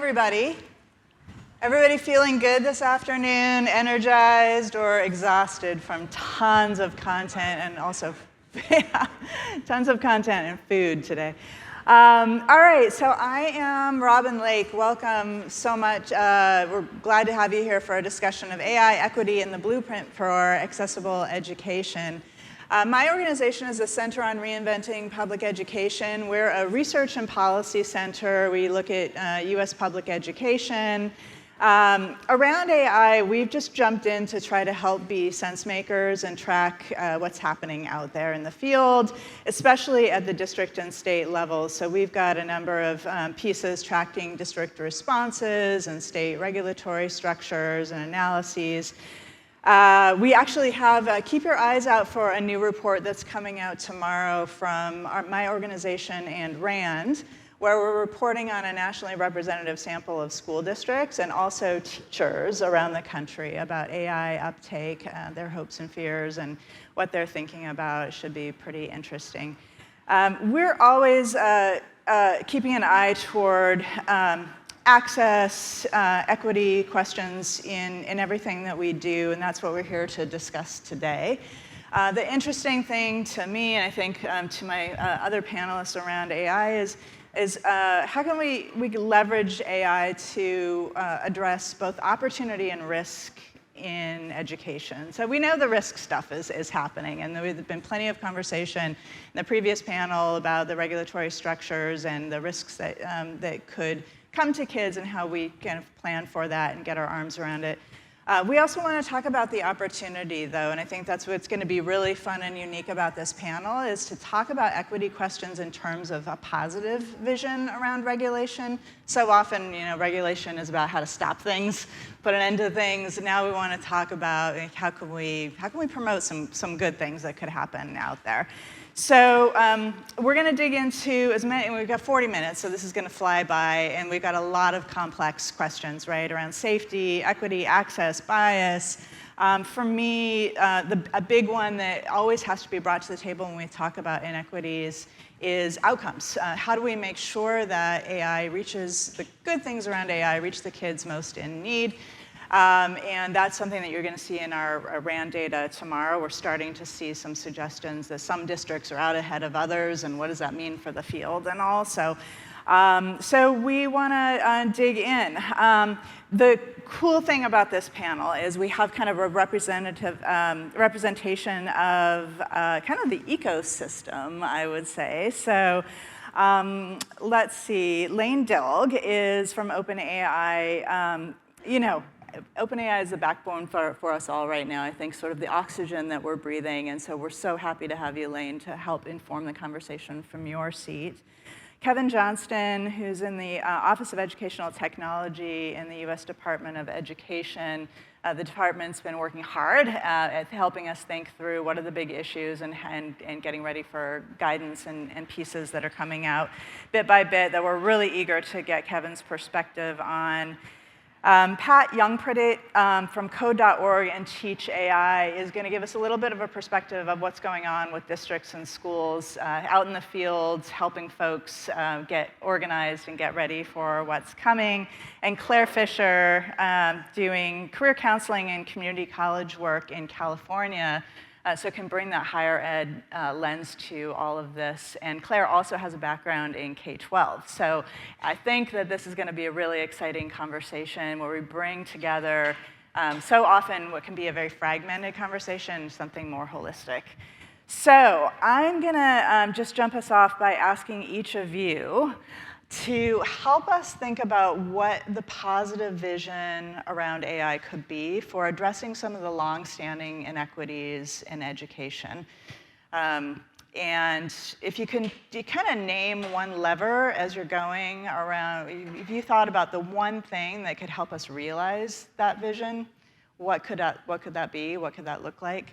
everybody. Everybody feeling good this afternoon, energized or exhausted from tons of content and also tons of content and food today. All right, so I am Robin Lake. Welcome so much. We're glad to have you here for a discussion of AI equity and the blueprint for accessible education. My organization is the Center on Reinventing Public Education. We're a research and policy center. We look at US public education. Around AI, we've just jumped in to try to help be sense makers and track what's happening out there in the field, especially at the district and state levels. So we've got a number of pieces tracking district responses and state regulatory structures and analyses. We actually have, keep your eyes out for a new report that's coming out tomorrow from my organization and RAND, where we're reporting on a nationally representative sample of school districts and also teachers around the country about AI uptake, their hopes and fears, and what they're thinking about. It should be pretty interesting. We're always keeping an eye toward access, equity questions in everything that we do, and that's what we're here to discuss today. The interesting thing to me, and I think to my other panelists around AI, is how can we leverage AI to address both opportunity and risk in education. So we know the risk stuff is happening, and there's been plenty of conversation in the previous panel about the regulatory structures and the risks that, that could come to kids and how we kind of plan for that and get our arms around it. We also want to talk about the opportunity, though, and I think that's what's going to be really fun and unique about this panel, is to talk about equity questions in terms of a positive vision around regulation. So often, you know, regulation is about how to stop things, put an end to things. Now we want to talk about how can we promote some good things that could happen out there. So we're going to dig into as many, and we've got 40 minutes, so this is going to fly by, and we've got a lot of complex questions, right, around safety, equity, access, bias. For me, a big one that always has to be brought to the table when we talk about inequities is outcomes. How do we make sure that AI reaches, the good things around AI reach the kids most in need? And that's something that you're going to see in our RAND data tomorrow. We're starting to see some suggestions that some districts are out ahead of others, and what does that mean for the field and all. So we want to dig in. The cool thing about this panel is we have kind of a representation of kind of the ecosystem, I would say. So let's see. Lane Dilg is from OpenAI. You know, OpenAI is the backbone for us all right now, I think, sort of the oxygen that we're breathing, and so we're so happy to have you, Lane, to help inform the conversation from your seat. Kevin Johnstun, who's in the Office of Educational Technology in the US Department of Education. The department's been working hard at helping us think through what are the big issues and getting ready for guidance and pieces that are coming out bit by bit that we're really eager to get Kevin's perspective on. Pat Yongpradit from code.org and Teach AI is going to give us a little bit of a perspective of what's going on with districts and schools out in the fields, helping folks get organized and get ready for what's coming. And Claire Fisher doing career counseling and community college work in California, so can bring that higher ed lens to all of this. And Claire also has a background in K-12. So I think that this is going to be a really exciting conversation where we bring together so often what can be a very fragmented conversation, something more holistic. So I'm going to just jump us off by asking each of you to help us think about what the positive vision around AI could be for addressing some of the long-standing inequities in education. And if you can kind of name one lever as you're going around, if you thought about the one thing that could help us realize that vision, what could that be? What could that look like?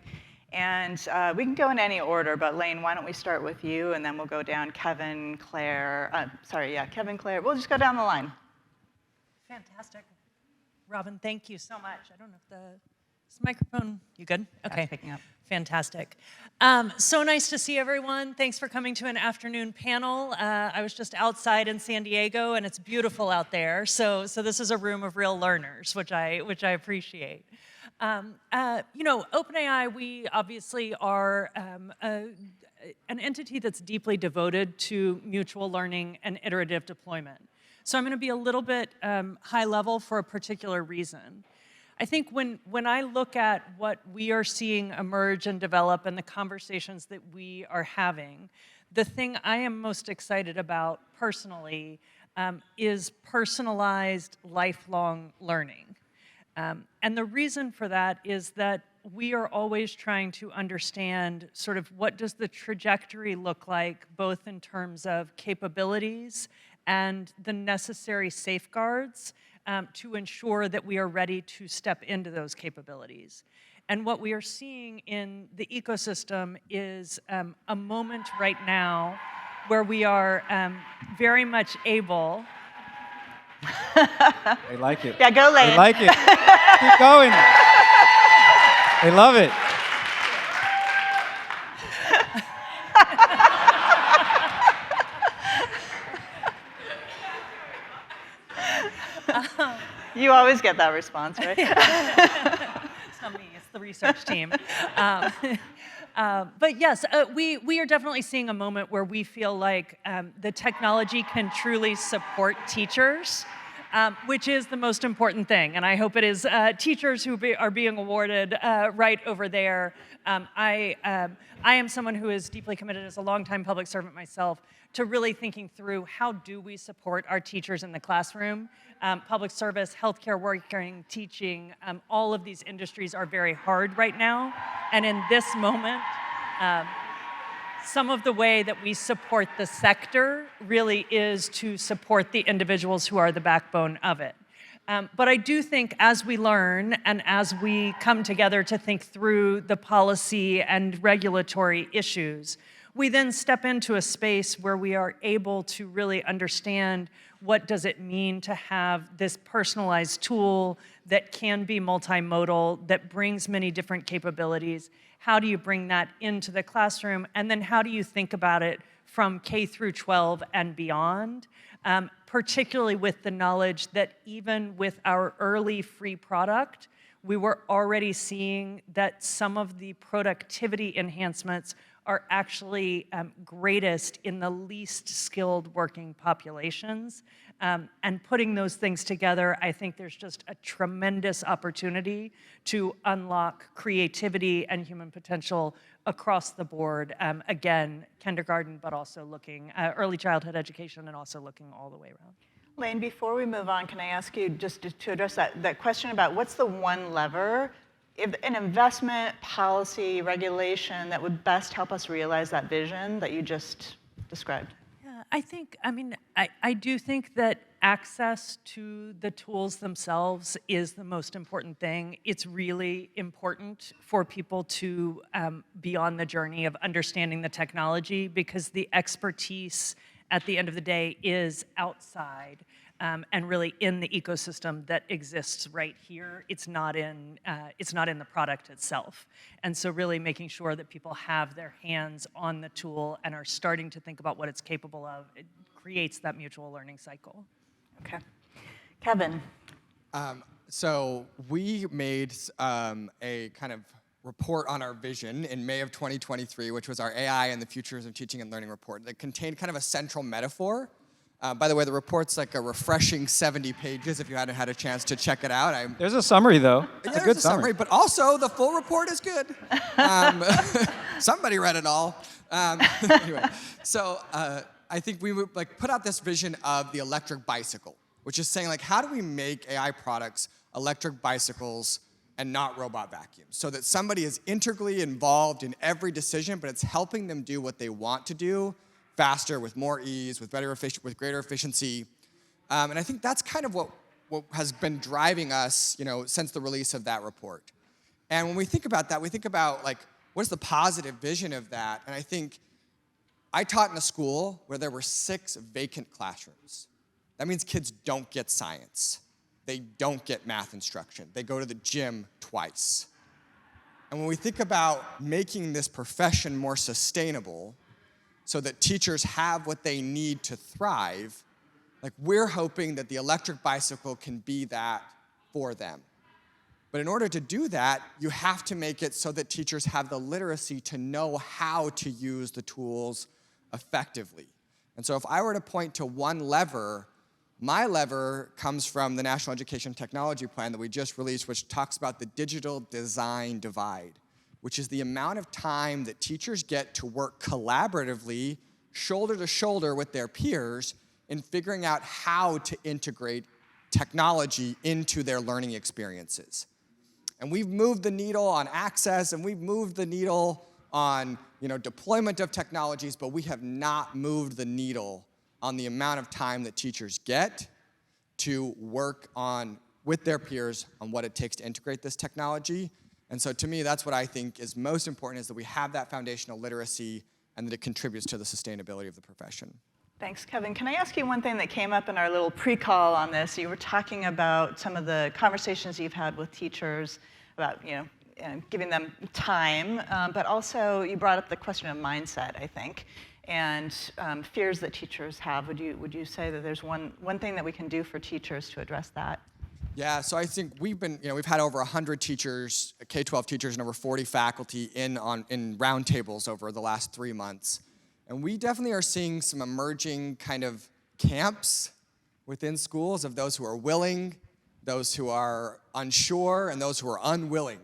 And we can go in any order, but Lane, why don't we start with you, and then we'll go down Kevin, Claire, Kevin, Claire. We'll just go down the line. Fantastic. Robin, thank you so much. I don't know if the Is the microphone, you good? Okay. Yeah, picking up. Fantastic. So nice to see everyone. Thanks for coming to an afternoon panel. I was just outside in San Diego, and it's beautiful out there. So this is a room of real learners, which I appreciate. OpenAI, we obviously are an entity that's deeply devoted to mutual learning and iterative deployment. So I'm going to be a little bit high level for a particular reason. I think when I look at what we are seeing emerge and develop and the conversations that we are having, the thing I am most excited about personally is personalized lifelong learning. And the reason for that is that we are always trying to understand sort of what does the trajectory look like, both in terms of capabilities and the necessary safeguards to ensure that we are ready to step into those capabilities. And what we are seeing in the ecosystem is a moment right now where we are very much able. They like it. Yeah, go, Lane. They like it. Keep going. They love it. You always get that response, right? It's not me, it's the research team. But yes, we are definitely seeing a moment where we feel like the technology can truly support teachers, which is the most important thing. And I hope it is teachers who are being awarded right over there. I am someone who is deeply committed as a longtime public servant myself to really thinking through how do we support our teachers in the classroom. Public service, healthcare working, teaching, all of these industries are very hard right now. And in this moment, some of the way that we support the sector really is to support the individuals who are the backbone of it. But I do think as we learn and as we come together to think through the policy and regulatory issues, we then step into a space where we are able to really understand what does it mean to have this personalized tool that can be multimodal, that brings many different capabilities. How do you bring that into the classroom? And then how do you think about it from K through 12 and beyond? Particularly with the knowledge that even with our early free product, we were already seeing that some of the productivity enhancements are actually greatest in the least skilled working populations. And putting those things together, I think there's just a tremendous opportunity to unlock creativity and human potential across the board. Again, kindergarten, but also looking early childhood education and also looking all the way around. Lane, before we move on, can I ask you just to address that question about what's the one lever, an investment, policy, regulation that would best help us realize that vision that you just described? Yeah, I do think that access to the tools themselves is the most important thing. It's really important for people to be on the journey of understanding the technology because the expertise at the end of the day is outside and really in the ecosystem that exists right here. It's not in the product itself. And so really making sure that people have their hands on the tool and are starting to think about what it's capable of, it creates that mutual learning cycle. Okay. Kevin. So we made a kind of report on our vision in May of 2023, which was our AI and the Futures of Teaching and Learning report that contained kind of a central metaphor. By the way, the report's like a refreshing 70 pages if you hadn't had a chance to check it out. There's a summary, though. It's a good summary. But also the full report is good. Somebody read it all. Anyway, so I think we would put out this vision of the electric bicycle, which is saying how do we make AI products electric bicycles and not robot vacuums, so that somebody is integrally involved in every decision, but it's helping them do what they want to do faster, with more ease, with greater efficiency. And I think that's kind of what has been driving us, since the release of that report. And when we think about that, we think about what's the positive vision of that? And I think I taught in a school where there were 6 vacant classrooms. That means kids don't get science. They don't get math instruction. They go to the gym twice. And when we think about making this profession more sustainable so that teachers have what they need to thrive, like we're hoping that the electric bicycle can be that for them. But in order to do that, you have to make it so that teachers have the literacy to know how to use the tools effectively. And so if I were to point to one lever, my lever comes from the National Education Technology Plan that we just released, which talks about the digital design divide, which is the amount of time that teachers get to work collaboratively, shoulder to shoulder with their peers in figuring out how to integrate technology into their learning experiences. And we've moved the needle on access, and we've moved the needle on deployment of technologies, but we have not moved the needle on the amount of time that teachers get to work on with their peers on what it takes to integrate this technology. And so to me, that's what I think is most important, is that we have that foundational literacy and that it contributes to the sustainability of the profession. Thanks, Kevin. Can I ask you one thing that came up in our little pre-call on this? You were talking about some of the conversations you've had with teachers about, giving them time, but also you brought up the question of mindset, I think, and fears that teachers have. Would you say that there's one thing that we can do for teachers to address that? Yeah, so I think we've had over 100 teachers, K-12 teachers, and over 40 faculty in roundtables over the last 3 months. And we definitely are seeing some emerging kind of camps within schools of those who are willing, those who are unsure, and those who are unwilling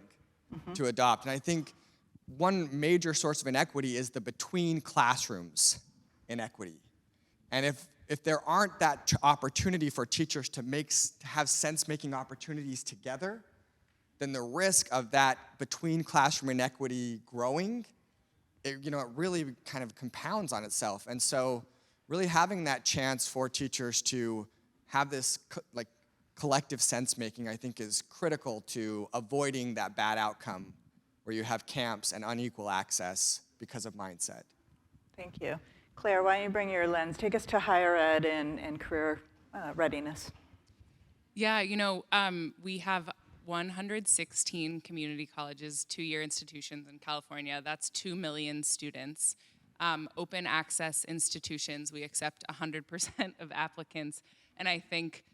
to adopt. And I think one major source of inequity is the between classrooms inequity. And if there aren't that opportunity for teachers to have sense-making opportunities together, then the risk of that between classroom inequity growing, it really kind of compounds on itself. And so really having that chance for teachers to have this collective sense-making, I think, is critical to avoiding that bad outcome where you have camps and unequal access because of mindset. Thank you. Claire, why don't you bring your lens? Take us to higher ed and career readiness. Yeah, we have 116 community colleges, two-year institutions in California. That's 2 million students. Open access institutions, we accept 100% of applicants. And I think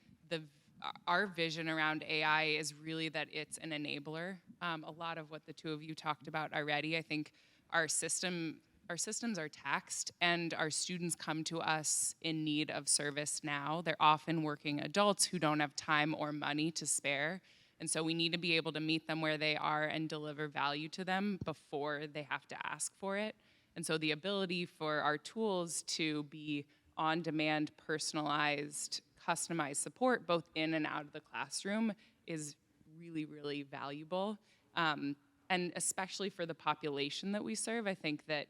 our vision around AI is really that it's an enabler. A lot of what the two of you talked about already. I think our systems are taxed, and our students come to us in need of service now. They're often working adults who don't have time or money to spare. And so we need to be able to meet them where they are and deliver value to them before they have to ask for it. And so the ability for our tools to be on-demand, personalized, customized support, both in and out of the classroom, is really, really valuable. And especially for the population that we serve, I think that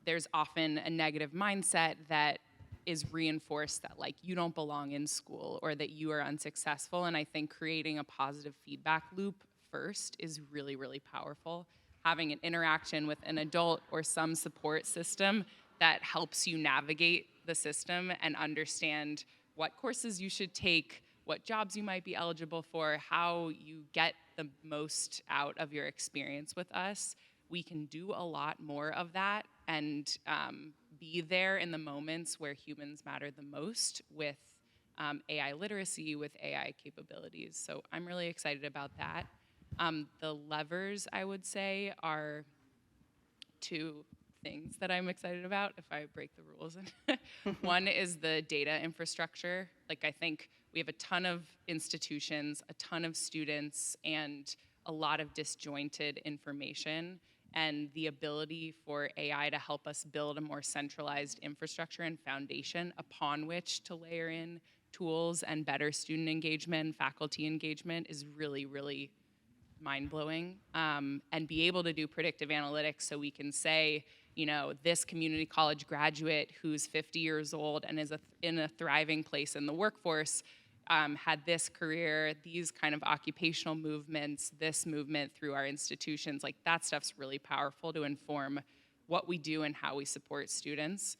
there's often a negative mindset that is reinforced that you don't belong in school or that you are unsuccessful. And I think creating a positive feedback loop first is really, really powerful. Having an interaction with an adult or some support system that helps you navigate the system and understand what courses you should take, what jobs you might be eligible for, how you get the most out of your experience with us. We can do a lot more of that and be there in the moments where humans matter the most with AI literacy, with AI capabilities. So I'm really excited about that. The levers, I would say, are 2 things that I'm excited about, if I break the rules. One is the data infrastructure. I think we have a ton of institutions, a ton of students, and a lot of disjointed information. And the ability for AI to help us build a more centralized infrastructure and foundation upon which to layer in tools and better student engagement, faculty engagement is really, really mind-blowing. And be able to do predictive analytics so we can say, this community college graduate who's 50 years old and is in a thriving place in the workforce had this career, these kind of occupational movements, this movement through our institutions. That stuff's really powerful to inform what we do and how we support students.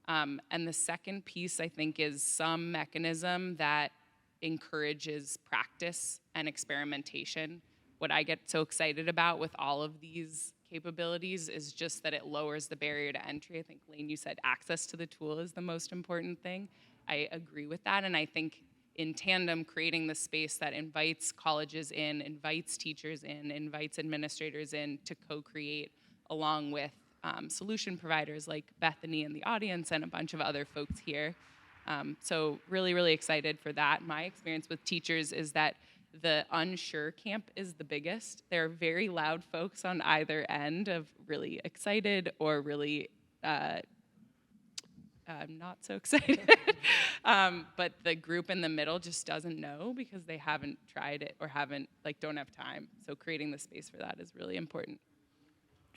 And the second piece, I think, is some mechanism that encourages practice and experimentation. what I get so excited about with all of these capabilities is just that it lowers the barrier to entry. I think, Lane, you said access to the tool is the most important thing. I agree with that, and I think in tandem, creating the space that invites colleges in, invites teachers in, invites administrators in to co-create along with solution providers like Bethany in the audience and a bunch of other folks here. So really, really excited for that. My experience with teachers is that the unsure camp is the biggest. There are very loud folks on either end of really excited or really not so excited. But the group in the middle just doesn't know because they haven't tried it or don't have time. So creating the space for that is really important.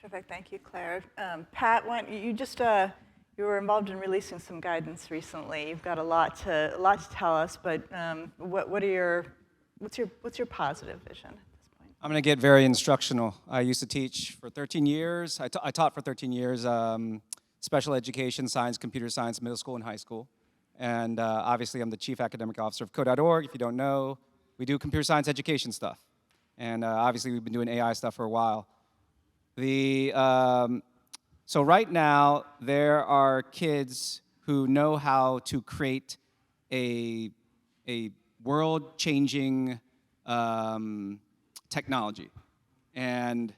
Terrific, thank you, Claire. Pat, you were involved in releasing some guidance recently. You've got a lot to tell us, but what's your positive vision at this point? I'm going to get very instructional. I used to teach for 13 years. I taught for 13 years special education, science, computer science, middle school and high school. And obviously, I'm the chief academic officer of Code.org. If you don't know, we do computer science education stuff. And obviously, we've been doing AI stuff for a while. So right now, there are kids who know how to create a world-changing technology. And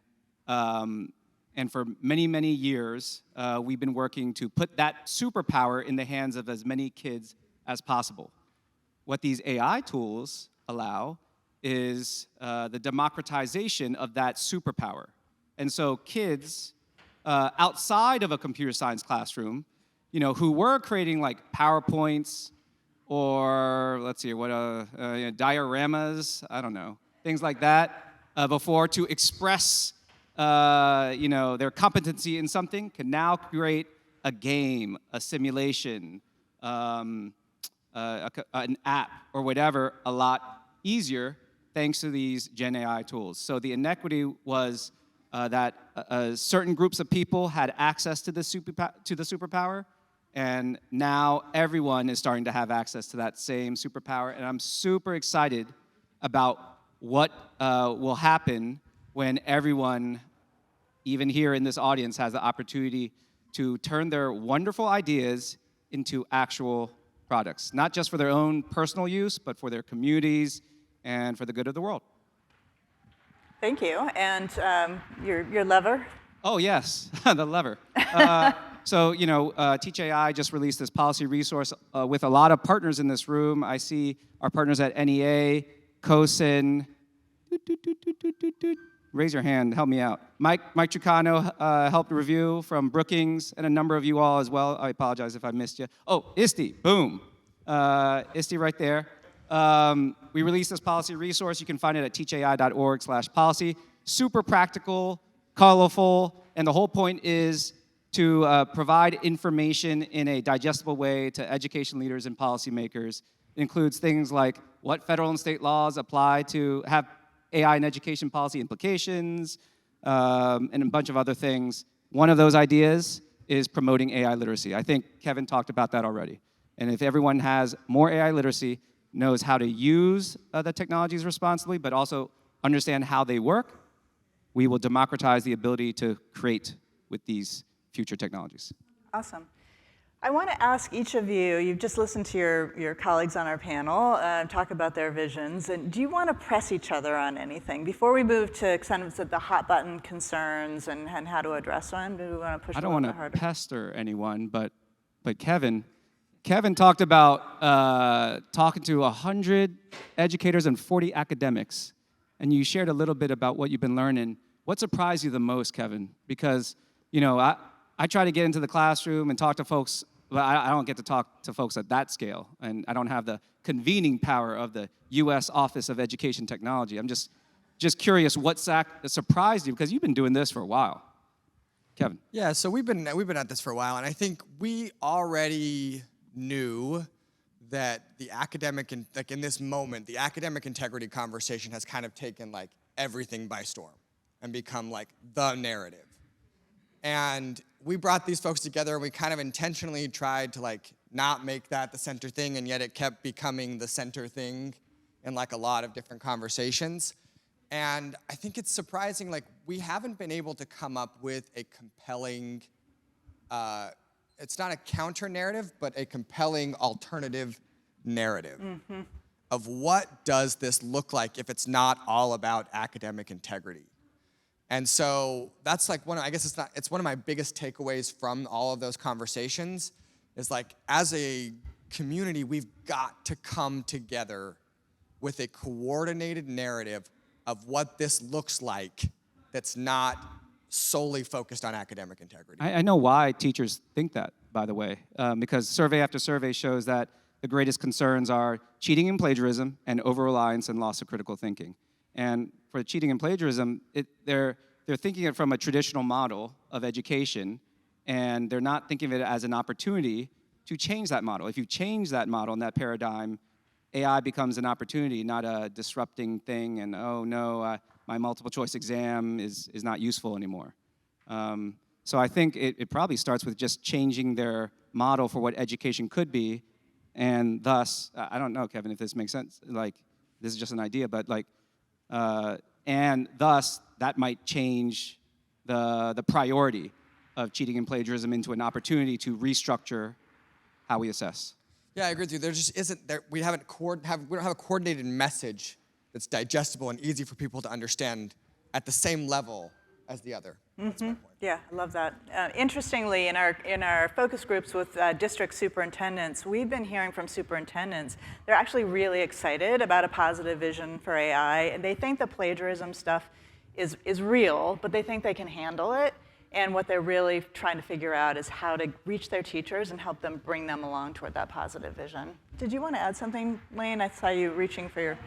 for many, many years, we've been working to put that superpower in the hands of as many kids as possible. What these AI tools allow is the democratization of that superpower. And so kids outside of a computer science classroom, who were creating like PowerPoints or let's see, dioramas, I don't know, things like that before to express their competency in something can now create a game, a simulation, an app or whatever a lot easier thanks to these Gen AI tools. So the inequity was that certain groups of people had access to the superpower, and now everyone is starting to have access to that same superpower. And I'm super excited about what will happen when everyone, even here in this audience, has the opportunity to turn their wonderful ideas into actual products, not just for their own personal use, but for their communities and for the good of the world. Thank you. And your lever? Oh, yes, the lever. So, Teach AI just released this policy resource with a lot of partners in this room. I see our partners at NEA, COSIN. Raise your hand, help me out. Mike Trucano helped review from Brookings, and a number of you all as well. I apologize if I missed you. Oh, ISTE, boom. ISTE right there. We released this policy resource. You can find it at teachai.org/policy. Super practical, colorful, and the whole point is to provide information in a digestible way to education leaders and policymakers. It includes things like what federal and state laws apply to have AI and education policy implications, and a bunch of other things. One of those ideas is promoting AI literacy. I think Kevin talked about that already. And if everyone has more AI literacy, knows how to use the technologies responsibly, but also understand how they work, we will democratize the ability to create with these future technologies. Awesome. I want to ask each of you, you've just listened to your colleagues on our panel talk about their visions, and do you want to press each other on anything? Before we move to kind of the hot button concerns and how to address them, do we want to push a little bit harder? I don't want to pester anyone, but Kevin talked about talking to 100 educators and 40 academics, and you shared a little bit about what you've been learning. What surprised you the most, Kevin? Because, I try to get into the classroom and talk to folks, but I don't get to talk to folks at that scale, and I don't have the convening power of the U.S. Office of Education Technology. I'm just curious what surprised you, because you've been doing this for a while. Kevin. Yeah, so we've been at this for a while, and I think we already knew that the academic, in this moment, the academic integrity conversation has kind of taken everything by storm and become the narrative. And we brought these folks together, and we kind of intentionally tried to not make that the center thing, and yet it kept becoming the center thing in a lot of different conversations. And I think it's surprising, like, we haven't been able to come up with a compelling, it's not a counter narrative, but a compelling alternative narrative of what does this look like if it's not all about academic integrity. And so that's like I guess it's one of my biggest takeaways from all of those conversations is like, as a community, we've got to come together with a coordinated narrative of what this looks like that's not solely focused on academic integrity. I know why teachers think that, by the way, because survey after survey shows that the greatest concerns are cheating and plagiarism and over-reliance and loss of critical thinking. And for cheating and plagiarism, they're thinking it from a traditional model of education, and they're not thinking of it as an opportunity to change that model. If you change that model and that paradigm, AI becomes an opportunity, not a disrupting thing, and oh no, my multiple choice exam is not useful anymore. So I think it probably starts with just changing their model for what education could be, and thus, I don't know, Kevin, if this makes sense, like, this is just an idea, but like, and thus, that might change the priority of cheating and plagiarism into an opportunity to restructure how we assess. Yeah, I agree with you. There just isn't, we don't have a coordinated message that's digestible and easy for people to understand at the same level as the other. That's my point. Yeah, I love that. Interestingly, in our focus groups with district superintendents, we've been hearing from superintendents, they're actually really excited about a positive vision for AI. And they think the plagiarism stuff is real, but they think they can handle it. And what they're really trying to figure out is how to reach their teachers and help them bring them along toward that positive vision. Did you want to add something, Lane? I saw you reaching for your...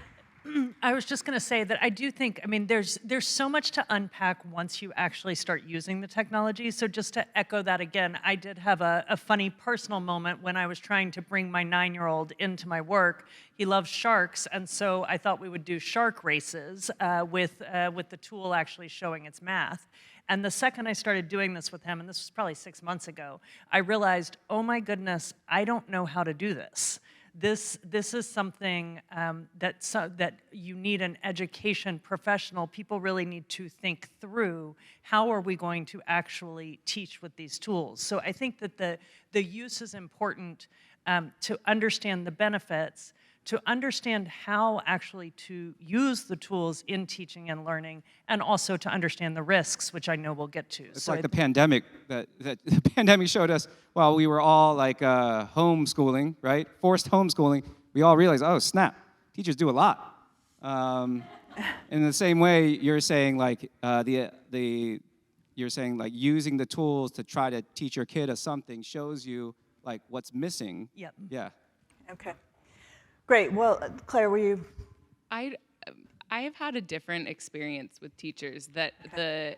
I was just going to say that I do think, I mean, there's so much to unpack once you actually start using the technology. So just to echo that again, I did have a funny personal moment when I was trying to bring my 9-year-old into my work. He loves sharks, and so I thought we would do shark races with the tool actually showing its math. And the second I started doing this with him, and this was probably 6 months ago, I realized, oh my goodness, I don't know how to do this. This is something that you need an education professional. People really need to think through, how are we going to actually teach with these tools? So I think that the use is important to understand the benefits, to understand how actually to use the tools in teaching and learning, and also to understand the risks, which I know we'll get to. It's like the pandemic that the pandemic showed us. While we were all like homeschooling, right? Forced homeschooling. We all realized, oh snap, teachers do a lot. In the same way, you're saying like you're saying like using the tools to try to teach your kid something shows you like what's missing. Yep. Yeah. Okay. Great. Well, Claire, were you? I have had a different experience with teachers that the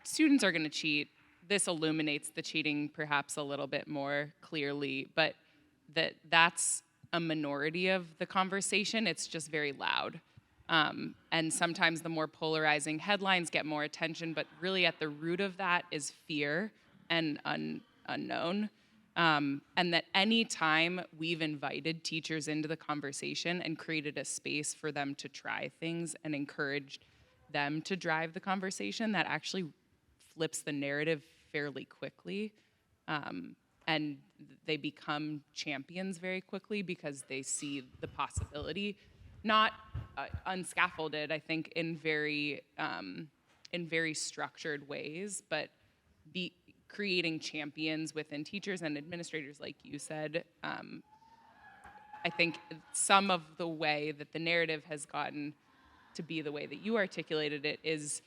students are going to cheat. This illuminates the cheating perhaps a little bit more clearly, but that's a minority of the conversation. It's just very loud. And sometimes the more polarizing headlines get more attention, but really at the root of that is fear and unknown. And that any time we've invited teachers into the conversation and created a space for them to try things and encouraged them to drive the conversation, that actually flips the narrative fairly quickly. And they become champions very quickly because they see the possibility, not unscaffolded, I think, in very structured ways, but creating champions within teachers and administrators, like you said. I think some of the way that the narrative has gotten to be the way that you articulated it is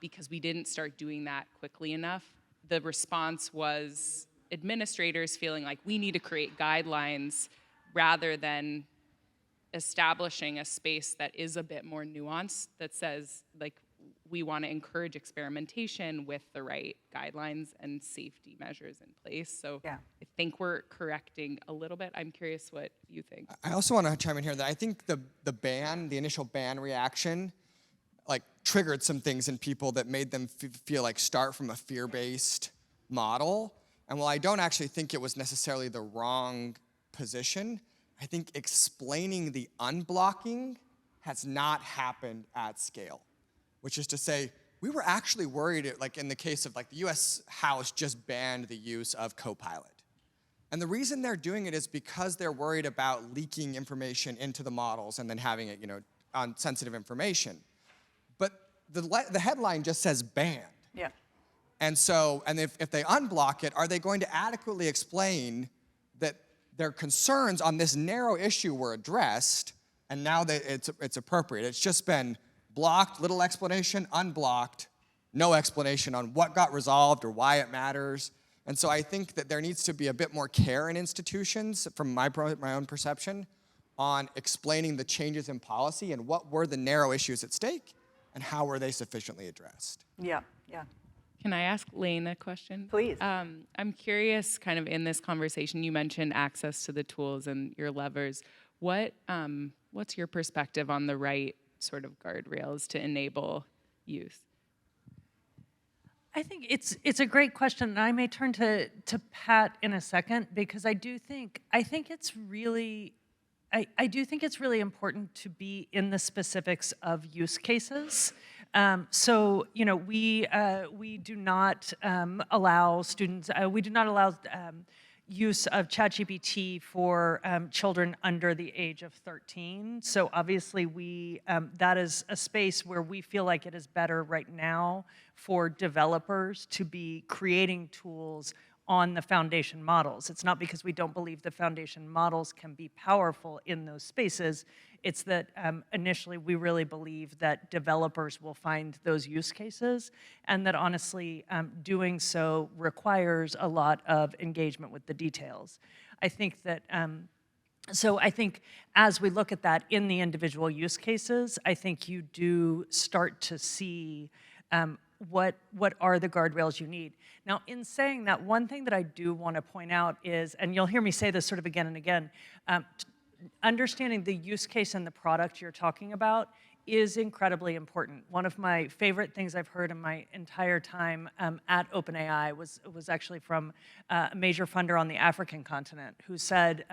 because we didn't start doing that quickly enough. The response was administrators feeling like we need to create guidelines rather than establishing a space that is a bit more nuanced, that says, like, we want to encourage experimentation with the right guidelines and safety measures in place. So Yeah. I think we're correcting a little bit. I'm curious what you think. I also want to chime in here that I think the initial ban reaction, like, triggered some things in people that made them feel like start from a fear-based model. And while I don't actually think it was necessarily the wrong position, I think explaining the unblocking has not happened at scale, which is to say, we were actually worried, like in the case of like the US House just banned the use of Copilot. And the reason they're doing it is because they're worried about leaking information into the models and then having it, on sensitive information. But the headline just says banned. Yeah. And so, if they unblock it, are they going to adequately explain that their concerns on this narrow issue were addressed, and now that it's appropriate? It's just been blocked, little explanation, unblocked, no explanation on what got resolved or why it matters. And so I think that there needs to be a bit more care in institutions, from my own perception, on explaining the changes in policy and what were the narrow issues at stake and how were they sufficiently addressed. Yeah, yeah. Can I ask Lane a question? Please. I'm curious, kind of in this conversation, you mentioned access to the tools and your levers. What's your perspective on the right sort of guardrails to enable use? I think it's a great question, and I may turn to Pat in a second, because I do think it's really important to be in the specifics of use cases. So we do not allow students. We do not allow use of ChatGPT for children under the age of 13. So obviously that is a space where we feel like it is better right now for developers to be creating tools on the foundation models. It's not because we don't believe the foundation models can be powerful in those spaces. It's that initially we really believe that developers will find those use cases, and that honestly doing so requires a lot of engagement with the details. I think that so I think as we look at that in the individual use cases, I think you do start to see what are the guardrails you need. Now, in saying that, one thing that I do want to point out is, and you'll hear me say this sort of again and again, understanding the use case and the product you're talking about is incredibly important. One of my favorite things I've heard in my entire time at OpenAI was actually from a major funder on the African continent, who said,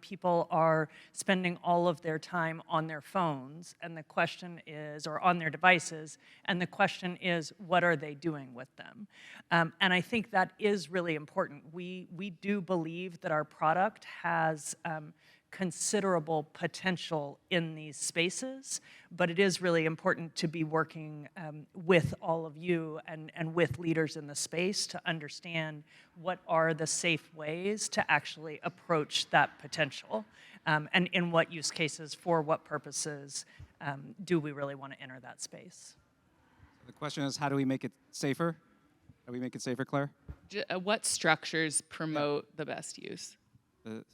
people are spending all of their time on their phones, and the question is, or on their devices, and the question is, what are they doing with them? And I think that is really important. We do believe that our product has considerable potential in these spaces, but it is really important to be working with all of you and with leaders in the space to understand what are the safe ways to actually approach that potential, and in what use cases, for what purposes do we really want to enter that space. The question is, how do we make it safer? How do we make it safer, Claire? What structures promote the best use?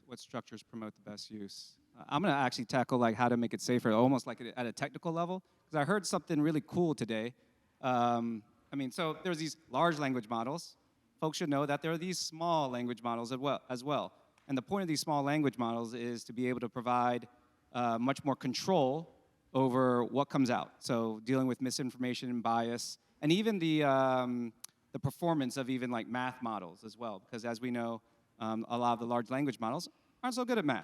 What structures promote the best use? I'm going to actually tackle like how to make it safer, almost like at a technical level, because I heard something really cool today. So there's these large language models. Folks should know that there are these small language models as well. And the point of these small language models is to be able to provide much more control over what comes out. So dealing with misinformation and bias, and even the performance of even like math models as well, because as we know, a lot of the large language models aren't so good at math.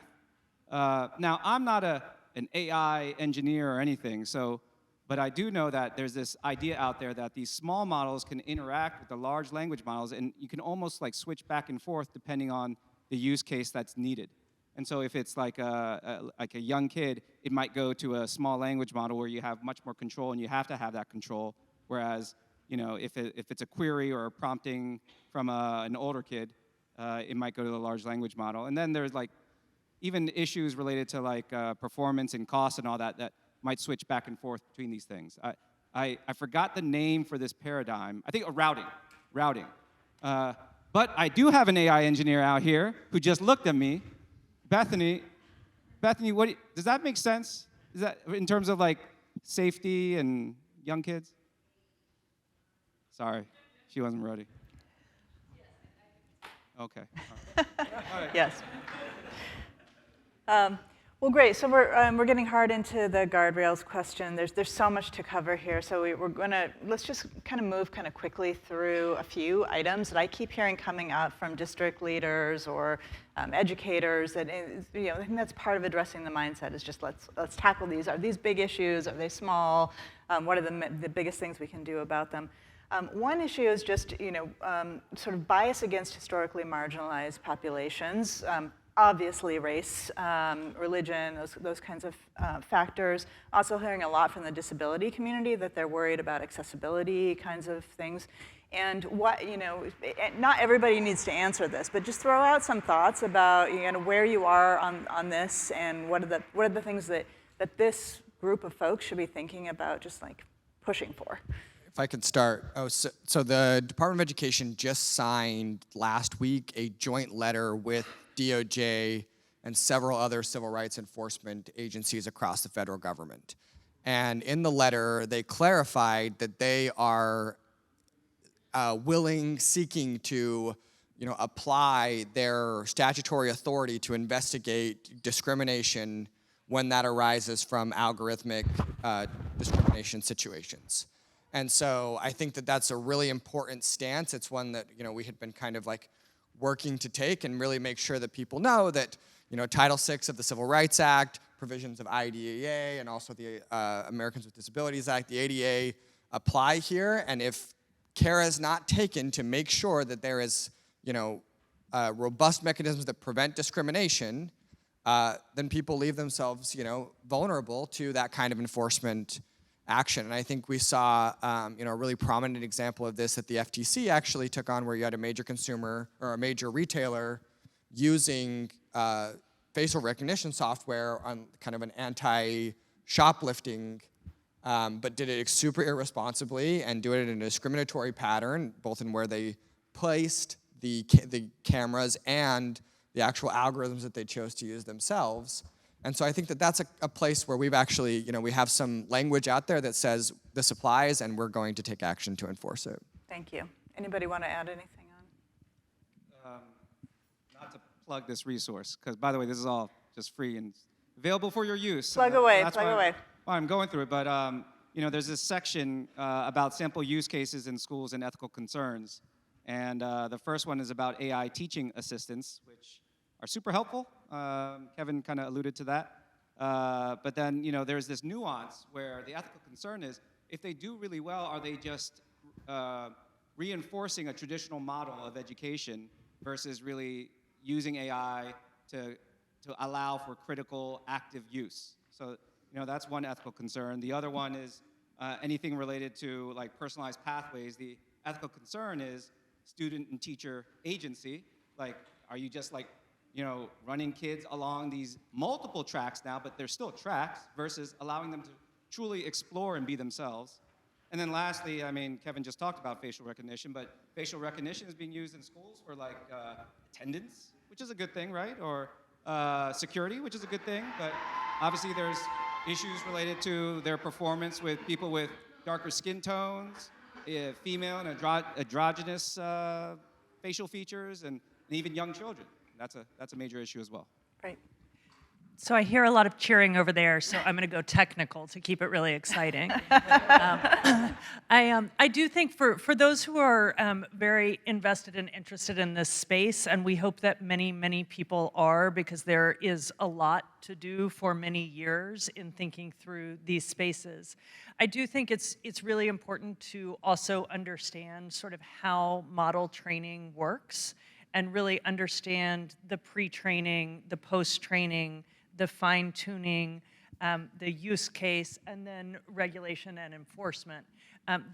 Now, I'm not an AI engineer or anything, but I do know that there's this idea out there that these small models can interact with the large language models, and you can almost like switch back and forth depending on the use case that's needed. And so if it's like a young kid, it might go to a small language model where you have much more control, and you have to have that control, whereas if it's a query or a prompting from an older kid, it might go to the large language model. And then there's like even issues related to like performance and cost and all that might switch back and forth between these things. I forgot the name for this paradigm. I think routing. But I do have an AI engineer out here who just looked at me. Bethany, does that make sense? Is that in terms of like safety and young kids? Sorry, she wasn't ready. Okay. All right. Yes. Well, great. So we're getting hard into the guardrails question. There's so much to cover here. So let's just kind of move kind of quickly through a few items that I keep hearing coming up from district leaders or educators. That I think that's part of addressing the mindset is just let's tackle these. Are these big issues? Are they small? What are the biggest things we can do about them? One issue is just sort of bias against historically marginalized populations. Obviously race, religion, those kinds of factors. Also hearing a lot from the disability community that they're worried about accessibility kinds of things. And not everybody needs to answer this, but just throw out some thoughts about where you are on this and what are the things that this group of folks should be thinking about just like pushing for. If I could start. So the Department of Education just signed last week a joint letter with DOJ and several other civil rights enforcement agencies across the federal government. And in the letter, they clarified that they are seeking to apply their statutory authority to investigate discrimination when that arises from algorithmic discrimination situations. And so I think that that's a really important stance. It's one that we had been kind of like working to take and really make sure that people know that Title VI of the Civil Rights Act, provisions of IDEA, and also the Americans with Disabilities Act, the ADA, apply here. And if care is not taken to make sure that there is robust mechanisms that prevent discrimination, then people leave themselves vulnerable to that kind of enforcement action. And I think we saw a really prominent example of this that the FTC actually took on, where you had a major consumer or a major retailer using facial recognition software on kind of an anti-shoplifting, but did it super irresponsibly and do it in a discriminatory pattern, both in where they placed the cameras and the actual algorithms that they chose to use themselves. And so I think that that's a place where we've actually, we have some language out there that says this applies, and we're going to take action to enforce it. Thank you. Anybody want to add anything on? Not to plug this resource, because by the way, this is all just free and available for your use. Plug away, That's plug away. Why I'm going through it, but there's this section about sample use cases in schools and ethical concerns. And the first one is about AI teaching assistants, which are super helpful. Kevin kind of alluded to that. But then, there's this nuance where the ethical concern is, if they do really well, are they just reinforcing a traditional model of education versus really using AI to allow for critical, active use? So, that's one ethical concern. The other one is anything related to like personalized pathways. The ethical concern is student and teacher agency. Like, are you just like, running kids along these multiple tracks now, but they're still tracks, versus allowing them to truly explore and be themselves. And then lastly, Kevin just talked about facial recognition, but facial recognition is being used in schools for like attendance, which is a good thing, right? Or security, which is a good thing, but obviously there's issues related to their performance with people with darker skin tones, female and androgynous facial features, and even young children. That's a major issue as well. Right. So I hear a lot of cheering over there, so I'm going to go technical to keep it really exciting. I do think for those who are very invested and interested in this space, and we hope that many, many people are, because there is a lot to do for many years in thinking through these spaces. I do think it's really important to also understand sort of how model training works, and really understand the pre-training, the post-training, the fine-tuning, the use case, and then regulation and enforcement.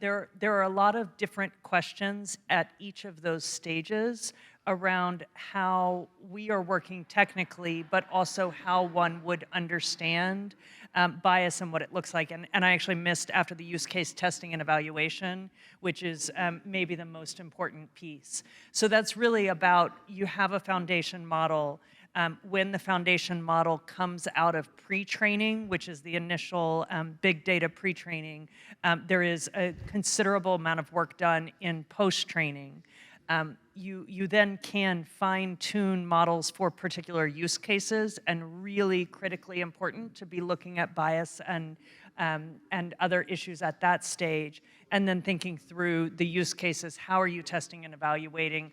There are a lot of different questions at each of those stages around how we are working technically, but also how one would understand bias and what it looks like. And I actually missed after the use case testing and evaluation, which is maybe the most important piece. So that's really about, you have a foundation model. When the foundation model comes out of pre-training, which is the initial big data pre-training, there is a considerable amount of work done in post-training. you then can fine-tune models for particular use cases, and really critically important to be looking at bias and other issues at that stage, and then thinking through the use cases. How are you testing and evaluating?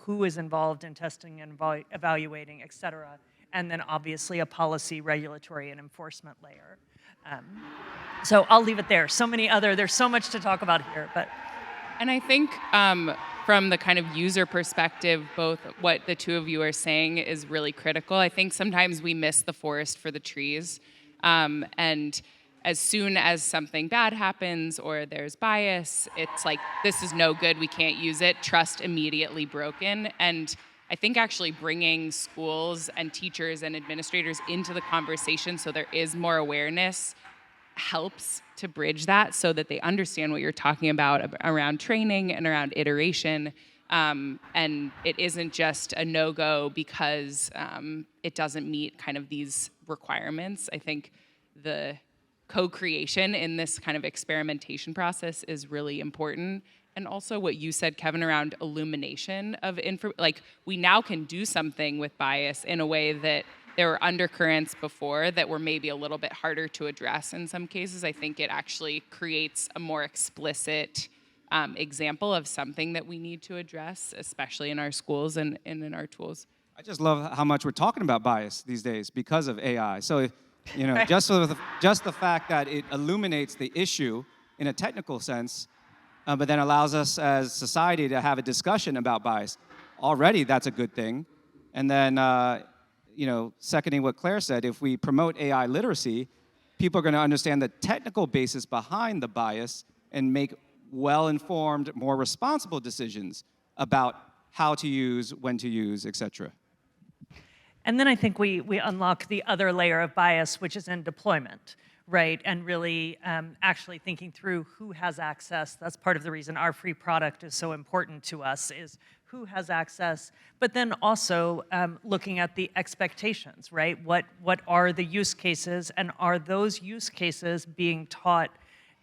Who is involved in testing and evaluating, et cetera? And then obviously a policy, regulatory, and enforcement layer. So I'll leave it there. There's so much to talk about here, but. And I think from the kind of user perspective, both what the two of you are saying is really critical. I think sometimes we miss the forest for the trees. And as soon as something bad happens or there's bias, it's like, this is no good, we can't use it, trust immediately broken. And I think actually bringing schools and teachers and administrators into the conversation so there is more awareness helps to bridge that so that they understand what you're talking about around training and around iteration. And it isn't just a no-go because it doesn't meet kind of these requirements. I think the co-creation in this kind of experimentation process is really important. And also what you said, Kevin, around illumination of info, like we now can do something with bias in a way that there were undercurrents before that were maybe a little bit harder to address in some cases. I think it actually creates a more explicit example of something that we need to address, especially in our schools and in our tools. I just love how much we're talking about bias these days because of AI. So, you know, just the fact that it illuminates the issue in a technical sense, but then allows us as society to have a discussion about bias. Already, that's a good thing. And then, you know, seconding what Claire said, if we promote AI literacy, people are going to understand the technical basis behind the bias and make well-informed, more responsible decisions about how to use, when to use, et cetera. And then I think we unlock the other layer of bias, which is in deployment, right? And really actually thinking through who has access. That's part of the reason our free product is so important to us, is who has access, but then also looking at the expectations, right? What are the use cases, and are those use cases being taught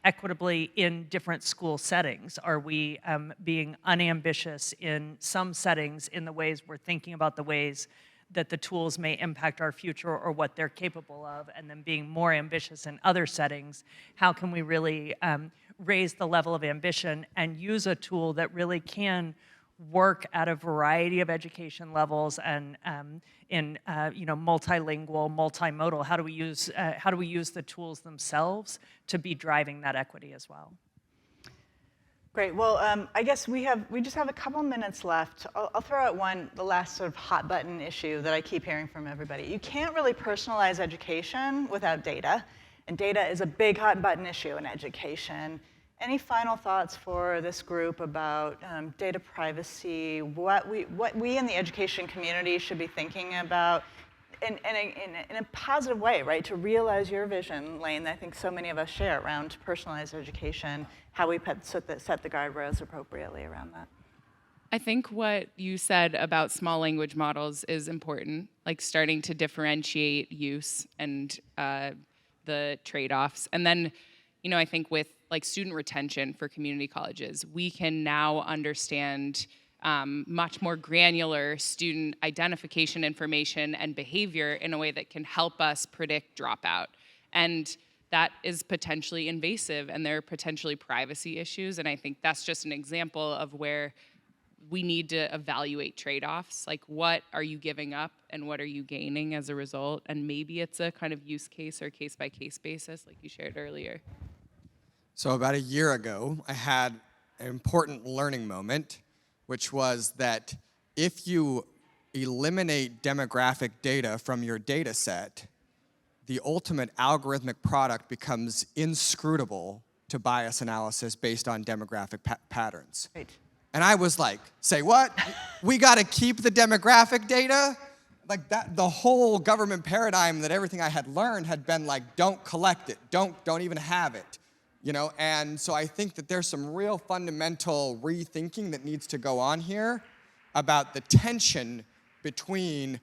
equitably in different school settings? Are we being unambitious in some settings in the ways we're thinking about the ways that the tools may impact our future or what they're capable of, and then being more ambitious in other settings? How can we really raise the level of ambition and use a tool that really can work at a variety of education levels and in multilingual, multimodal? How do we use the tools themselves to be driving that equity as well? Great. Well, I guess we just have a couple minutes left. I'll throw out the last sort of hot button issue that I keep hearing from everybody. You can't really personalize education without data, and data is a big hot button issue in education. Any final thoughts for this group about data privacy, what we in the education community should be thinking about in a positive way, right? To realize your vision, Lane, that I think so many of us share around personalized education, how we set the guardrails appropriately around that. I think what you said about small language models is important, like starting to differentiate use and the trade-offs. And then, you know, I think with like student retention for community colleges, we can now understand much more granular student identification information and behavior in a way that can help us predict dropout. And that is potentially invasive, and there are potentially privacy issues. And I think that's just an example of where we need to evaluate trade-offs. Like, what are you giving up and what are you gaining as a result? And maybe it's a kind of use case or case-by-case basis, like you shared earlier. So about a year ago, I had an important learning moment, which was that if you eliminate demographic data from your data set, the ultimate algorithmic product becomes inscrutable to bias analysis based on demographic patterns. Right. And I was like, say what? We got to keep the demographic data? Like that, the whole government paradigm that everything I had learned had been like, don't collect it, don't even have it. You know, and so I think that there's some real fundamental rethinking that needs to go on here about the tension between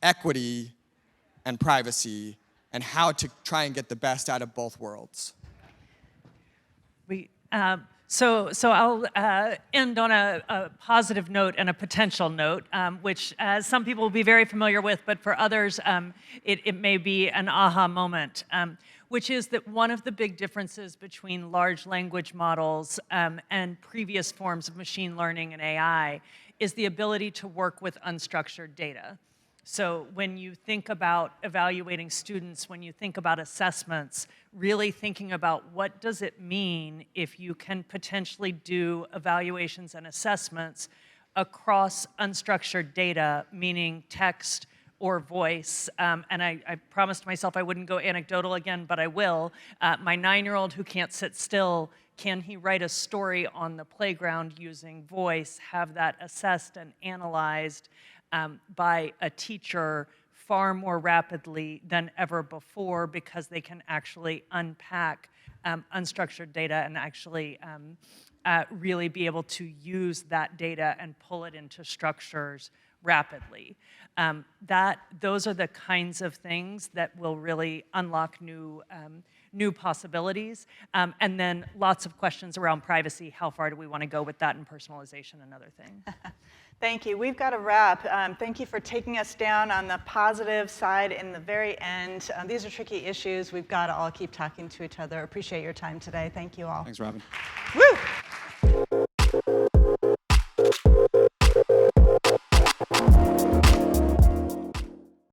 equity and privacy and how to try and get the best out of both worlds. So I'll end on a positive note and a potential note, which some people will be very familiar with, but for others, it may be an aha moment, which is that one of the big differences between large language models and previous forms of machine learning and AI is the ability to work with unstructured data. So when you think about evaluating students, when you think about assessments, really thinking about what does it mean if you can potentially do evaluations and assessments across unstructured data, meaning text or voice. And I promised myself I wouldn't go anecdotal again, but I will. My 9-year-old who can't sit still, can he write a story on the playground using voice, have that assessed and analyzed by a teacher far more rapidly than ever before, because they can actually unpack unstructured data and actually really be able to use that data and pull it into structures rapidly. Those are the kinds of things that will really unlock new possibilities. And then lots of questions around privacy. How far do we want to go with that, and personalization and other things? Thank you. We've got to wrap. Thank you for taking us down on the positive side in the very end. These are tricky issues. We've got to all keep talking to each other. Appreciate your time today. Thank you all. Thanks, Robin. Woo!